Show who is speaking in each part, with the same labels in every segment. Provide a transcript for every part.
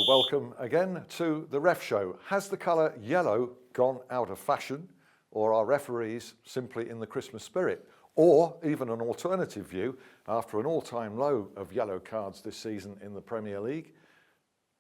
Speaker 1: welcome again to the Ref Show. Has the colour yellow gone out of fashion, or are referees simply in the Christmas spirit? Or even an alternative view, after an all-time low of yellow cards this season in the Premier League,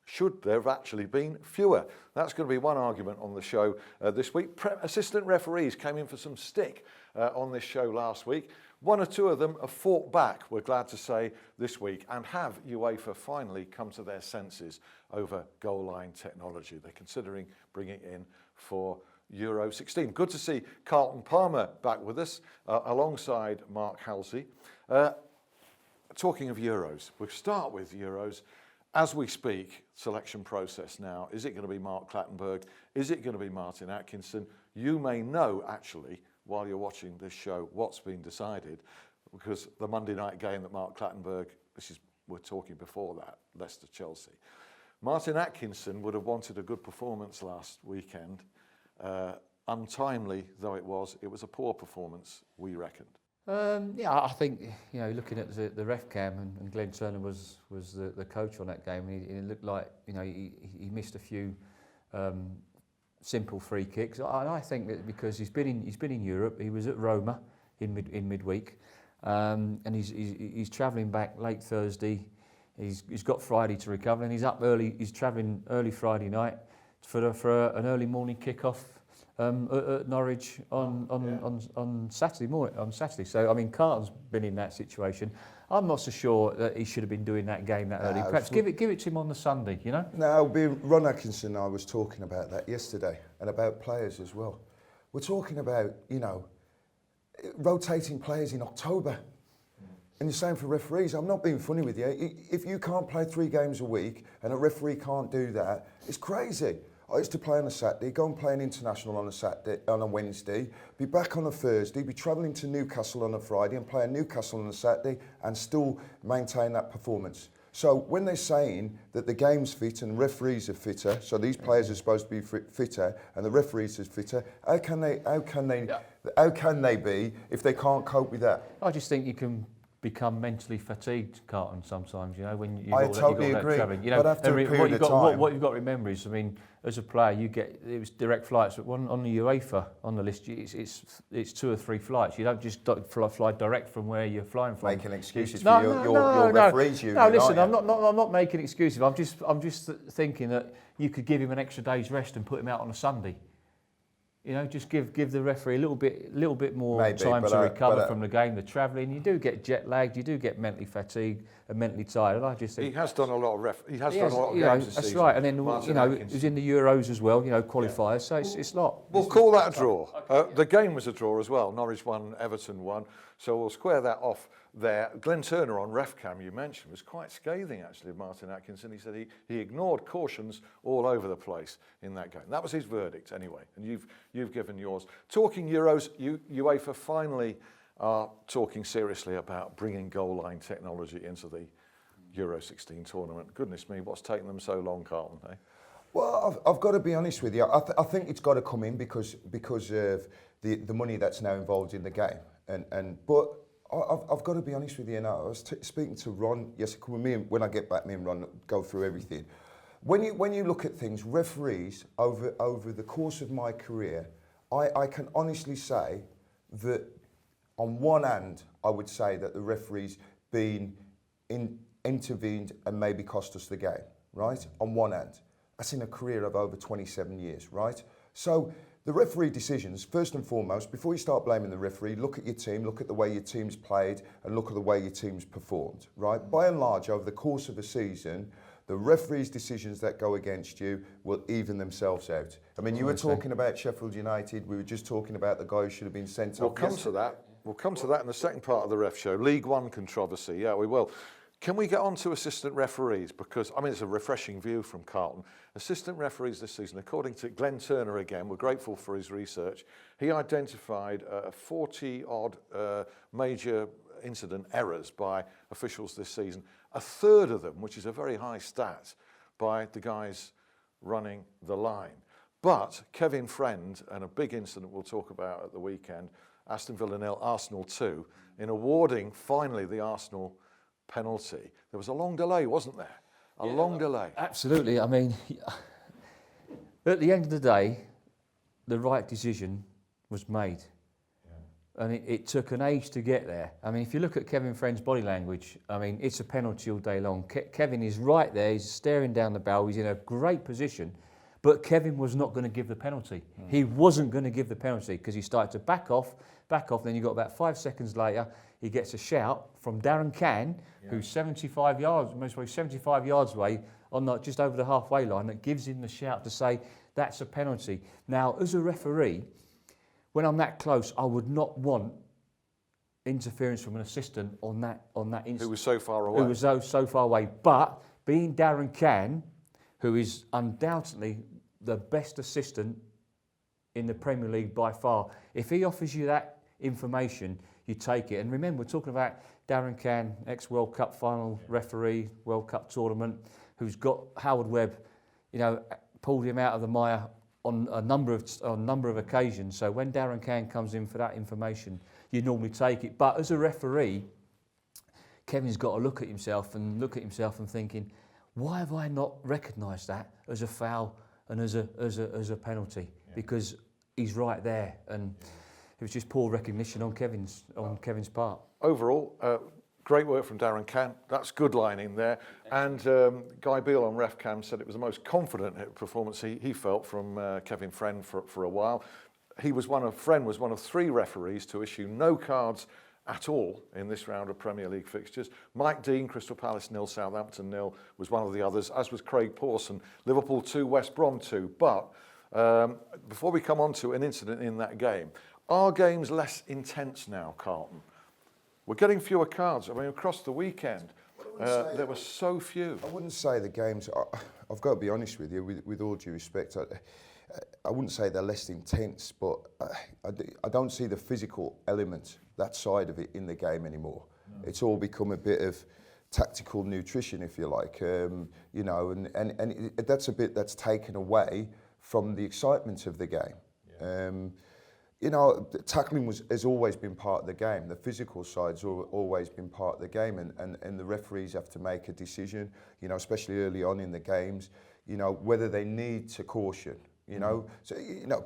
Speaker 1: should there have actually been fewer? That's going to be one argument on the show this week. Assistant referees came in for some stick on this show last week. One or two of them have fought back, we're glad to say, this week, and have UEFA finally come to their senses over Goalline Technology. They're considering bringing it in for Euro 16. Good to see Carlton Palmer back with us, alongside Mark Halsey. Talking of Euros, we'll start with Euros. As we speak, selection process now. Is it going to be Mark Clattenburg? Is it going to be Martin Atkinson? You may know, actually, while you're watching this show, what's been decided, because the Monday night game that Mark Clattenburg, we're talking before that, Leicester-Chelsea. Martin Atkinson would have wanted a good performance last weekend. Untimely though it was a poor performance, we reckoned.
Speaker 2: Yeah, I think, looking at the ref cam, and Glenn Turner was the coach on that game, and it looked like, he missed a few simple free kicks. I think that because he's been in Europe, he was at Roma in midweek, and he's travelling back late Thursday. He's got Friday to recover, and he's up early. He's travelling early Friday night for an early morning kickoff at Norwich on Saturday morning. On Saturday, so I mean, Carlton's been in that situation. I'm not so sure that he should have been doing that game that early. Perhaps give it to him on the Sunday,
Speaker 3: No, Ron Atkinson and I was talking about that yesterday, and about players as well. We're talking about, rotating players in October. And the same for referees. I'm not being funny with you. If you can't play 3 games a week and a referee can't do that, it's crazy. I used to play on a Saturday, go and play an international on a Wednesday, be back on a Thursday, be travelling to Newcastle on a Friday and play Newcastle on a Saturday and still maintain that performance. So when they're saying that the game's fit and referees are fitter, so these players are supposed to be fitter and the referees are fitter, how can they be if they can't cope with that?
Speaker 2: I just think you can become mentally fatigued, Carlton, sometimes, when you've
Speaker 3: I
Speaker 2: got
Speaker 3: totally
Speaker 2: that
Speaker 3: agree.
Speaker 2: travelling.
Speaker 3: But after a period of time,
Speaker 2: what you've got to remember is, I mean, as a player, it was direct flights. But on the UEFA on the list, it's 2 or 3 flights. You don't just fly direct from where you're flying from.
Speaker 3: Making excuses for your referees union.
Speaker 2: No, listen, I'm not making excuses. I'm just thinking that you could give him an extra day's rest and put him out on a Sunday. Just give the referee a little bit more time to recover from the game. The travelling, you do get jet lagged, you do get mentally fatigued and mentally tired. And I just think
Speaker 1: he has done a lot of games this
Speaker 2: that's
Speaker 1: season.
Speaker 2: right. And then it was in the Euros as well, qualifiers. So it's not.
Speaker 1: We'll call that a draw. The game was a draw as well. Norwich won, Everton won. So we'll square that off there. Glenn Turner on RefCam, you mentioned, was quite scathing actually of Martin Atkinson. He said he ignored cautions all over the place in that game. That was his verdict anyway, and you've given yours. Talking Euros, UEFA finally are talking seriously about bringing Goalline Technology into the Euro 16 tournament. Goodness me, what's taken them so long, Carlton, eh?
Speaker 3: Well, I've got to be honest with you. I think it's got to come in because of the money that's now involved in the game. But I've got to be honest with you now. I was speaking to Ron yesterday. When I get back, me and Ron go through everything. When you look at things, referees over the course of my career, I can honestly say that on one hand, I would say that the referees intervened and maybe cost us the game, right? On one hand. That's in a career of over 27 years, right? So the referee decisions, first and foremost, before you start blaming the referee, look at your team, look at the way your team's played, and look at the way your team's performed, right? By and large, over the course of a season, the referee's decisions that go against you will even themselves out. I mean, you were talking about Sheffield United, we were just talking about the guy who should have been sent off.
Speaker 1: We'll come to that in the second part of the Ref Show. League One controversy, yeah, we will. Can we get on to assistant referees? Because, I mean, it's a refreshing view from Carlton. Assistant referees this season, according to Glenn Turner again, we're grateful for his research, he identified 40-odd major incident errors by officials this season. A third of them, which is a very high stat, by the guys running the line. But Kevin Friend, and a big incident we'll talk about at the weekend, Aston Villa 0, Arsenal 2, in awarding finally the Arsenal penalty. There was a long delay, wasn't there? a long delay.
Speaker 2: Absolutely. I mean, at the end of the day, the right decision was made. And it took an age to get there. I mean, if you look at Kevin Friend's body language, I mean, it's a penalty all day long. Kevin is right there, he's staring down the barrel, he's in a great position, but Kevin was not going to give the penalty. He wasn't going to give the penalty because he started to back off, then you got about 5 seconds later, he gets a shout from Darren Cann, who's 75 yards, most probably 75 yards away, just over the halfway line, that gives him the shout to say, that's a penalty. Now, as a referee, when I'm that close, I would not want interference from an assistant on that instant.
Speaker 1: Who was so far away.
Speaker 2: Who was so far away. But being Darren Cann, who is undoubtedly the best assistant in the Premier League by far, if he offers you that information, you take it. And remember, we're talking about Darren Cann, ex-World Cup final referee, World Cup tournament, who's got Howard Webb, pulled him out of the mire on a number of occasions. So when Darren Cann comes in for that information, you normally take it. But as a referee, Kevin's got to look at himself and thinking, why have I not recognised that as a foul and as a penalty? Because he's right there, and it was just poor recognition on Kevin's part.
Speaker 1: Overall, great work from Darren Cann. That's good line in there. And Guy Beale on RefCam said it was the most confident performance he felt from Kevin Friend for a while. Friend was one of 3 referees to issue no cards at all in this round of Premier League fixtures. Mike Dean, Crystal Palace 0, Southampton 0, was one of the others, as was Craig Pawson, Liverpool 2, West Brom 2. But before we come on to an incident in that game, are games less intense now, Carlton? We're getting fewer cards. I mean, across the weekend, there were so few.
Speaker 3: I wouldn't say the games, I've got to be honest with you, with all due respect, I wouldn't say they're less intense, but I don't see the physical element, that side of it, in the game anymore. No. It's all become a bit of tactical nutrition, if you like, and that's a bit that's taken away from the excitement of the game. Yeah. Tackling has always been part of the game. The physical side's always been part of the game, and the referees have to make a decision, especially early on in the games, whether they need to caution, So,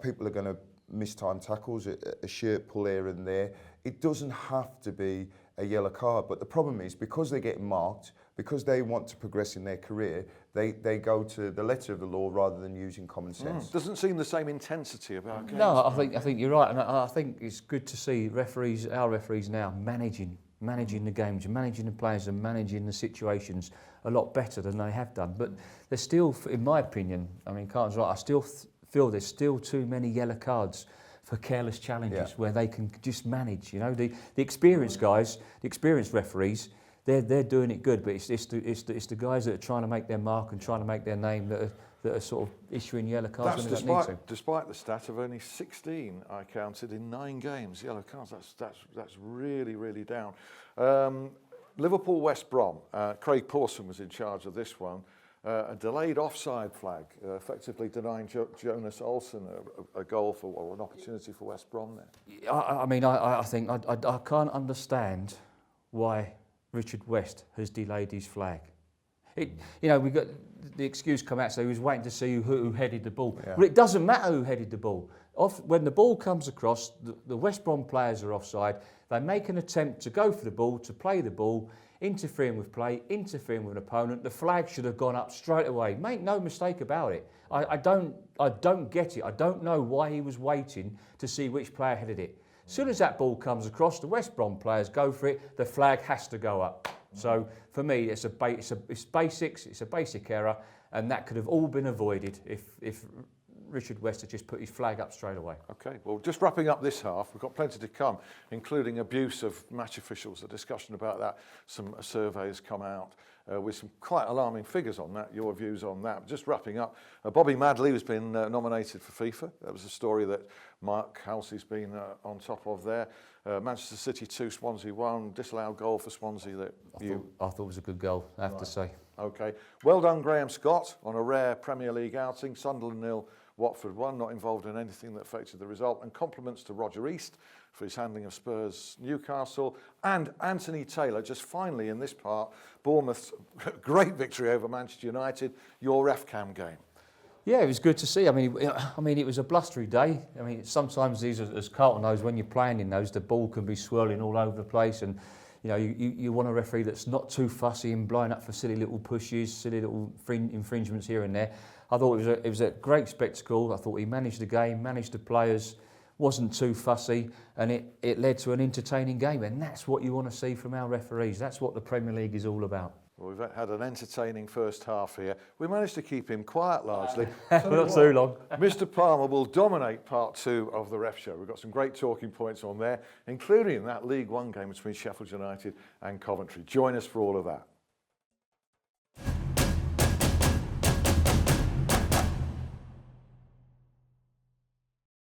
Speaker 3: people are going to miss time tackles, a shirt pull here and there. It doesn't have to be a yellow card, but the problem is, because they're getting marked, because they want to progress in their career, they go to the letter of the law rather than using common sense.
Speaker 1: Doesn't seem the same intensity about games.
Speaker 2: No, I think you're right, and I think it's good to see our referees now managing the games, managing the players, and managing the situations a lot better than they have done. But there's still, in my opinion, Carlton's right, I still feel there's still too many yellow cards for careless challenges where they can just manage. The experienced guys, the experienced referees, they're doing it good, but it's the guys that are trying to make their mark and trying to make their name that are sort of issuing yellow cards.
Speaker 1: That's despite the stat of only 16 I counted in 9 games yellow cards. That's really, really down. Liverpool West Brom. Craig Pawson was in charge of this one. A delayed offside flag, effectively denying Jonas Olsen a goal or an opportunity for West Brom there.
Speaker 2: I think I can't understand why Richard West has delayed his flag. We got the excuse come out, so he was waiting to see who headed the ball. Yeah. Well, it doesn't matter who headed the ball. When the ball comes across, the West Brom players are offside. They make an attempt to go for the ball, to play the ball, interfering with play, interfering with an opponent. The flag should have gone up straight away. Make no mistake about it. I don't get it. I don't know why he was waiting to see which player headed it. As soon as that ball comes across, the West Brom players go for it. The flag has to go up. So for me, it's basics. It's a basic error, and that could have all been avoided if Richard West had just put his flag up straight away.
Speaker 1: Okay, well, just wrapping up this half, we've got plenty to come, including abuse of match officials, a discussion about that. Some surveys come out with some quite alarming figures on that, your views on that. Just wrapping up, Bobby Madley has been nominated for FIFA. That was a story that Mark Halsey's been on top of there. Manchester City 2, Swansea 1, disallowed goal for Swansea that
Speaker 2: I thought was a good goal, I have to say.
Speaker 1: Okay, well done Graham Scott on a rare Premier League outing. Sunderland 0, Watford 1, not involved in anything that affected the result. And compliments to Roger East for his handling of Spurs Newcastle, and Anthony Taylor, just finally in this part, Bournemouth's great victory over Manchester United, your ref cam game.
Speaker 2: Yeah, it was good to see. I mean, it was a blustery day. I mean, sometimes these, as Carlton knows, when you're playing in those, the ball can be swirling all over the place, and you know, you want a referee that's not too fussy and blowing up for silly little pushes, silly little infringements here and there. I thought it was a great spectacle. I thought he managed the game, managed the players, wasn't too fussy, and it led to an entertaining game, and that's what you want to see from our referees. That's what the Premier League is all about.
Speaker 1: Well, we've had an entertaining first half here. We managed to keep him quiet largely.
Speaker 2: Not too long.
Speaker 1: Mr. Palmer will dominate part 2 of the Ref Show. We've got some great talking points on there, including that League One game between Sheffield United and Coventry. Join us for all of that.